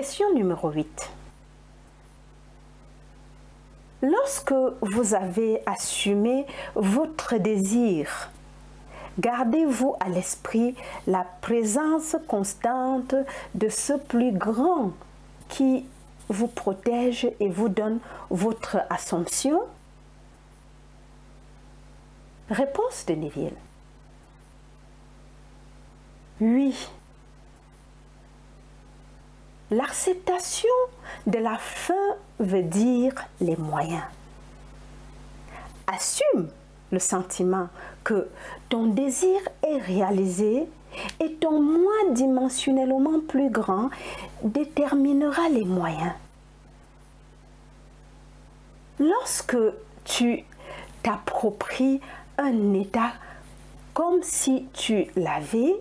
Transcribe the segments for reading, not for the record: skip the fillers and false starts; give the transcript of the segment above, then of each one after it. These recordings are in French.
Question numéro 8. Lorsque vous avez assumé votre désir, gardez-vous à l'esprit la présence constante de ce plus grand qui vous protège et vous donne votre assomption? Réponse de Neville. Oui. L'acceptation de la fin veut dire les moyens. Assume le sentiment que ton désir est réalisé et ton moi dimensionnellement plus grand déterminera les moyens. Lorsque tu t'appropries un état comme si tu l'avais,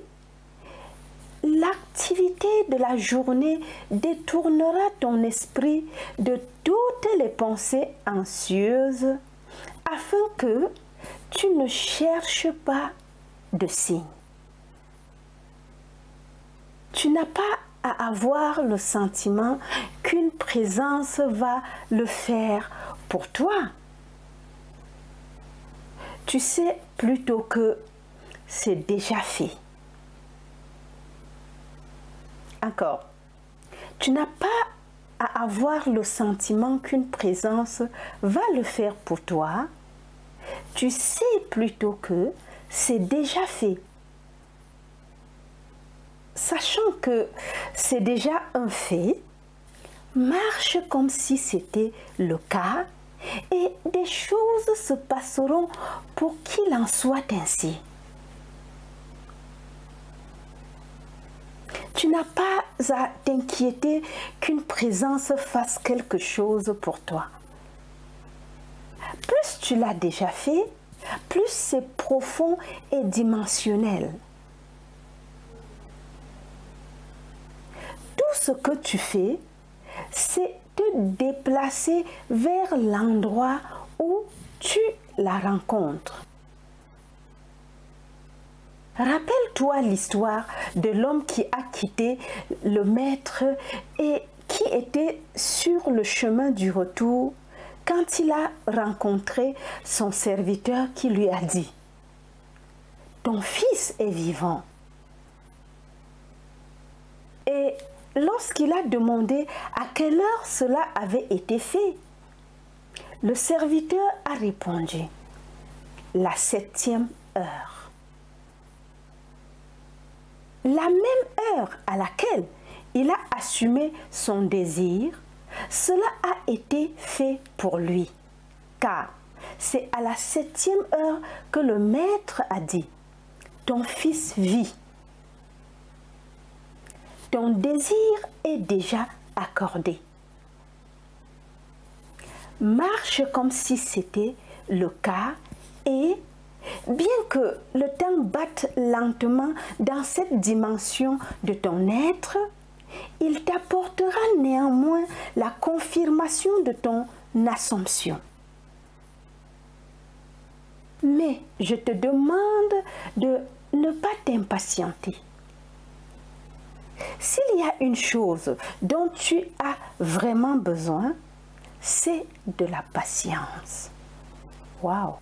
l'activité de la journée détournera ton esprit de toutes les pensées anxieuses afin que tu ne cherches pas de signes. Tu n'as pas à avoir le sentiment qu'une présence va le faire pour toi. Tu sais plutôt que c'est déjà fait. Encore, tu n'as pas à avoir le sentiment qu'une présence va le faire pour toi. Tu sais plutôt que c'est déjà fait. Sachant que c'est déjà un fait, marche comme si c'était le cas et des choses se passeront pour qu'il en soit ainsi. Tu n'as pas à t'inquiéter qu'une présence fasse quelque chose pour toi. Plus tu l'as déjà fait, plus c'est profond et dimensionnel. Tout ce que tu fais, c'est te déplacer vers l'endroit où tu la rencontres. Rappelle-toi l'histoire de l'homme qui a quitté le maître et qui était sur le chemin du retour quand il a rencontré son serviteur qui lui a dit « Ton fils est vivant ». Et lorsqu'il a demandé à quelle heure cela avait été fait, le serviteur a répondu « La 7e heure ». La même heure à laquelle il a assumé son désir, cela a été fait pour lui, car c'est à la 7e heure que le maître a dit « Ton fils vit ». Ton désir est déjà accordé. Marche comme si c'était le cas et bien que le temps batte lentement dans cette dimension de ton être, il t'apportera néanmoins la confirmation de ton assomption. Mais je te demande de ne pas t'impatienter. S'il y a une chose dont tu as vraiment besoin, c'est de la patience. Waouh!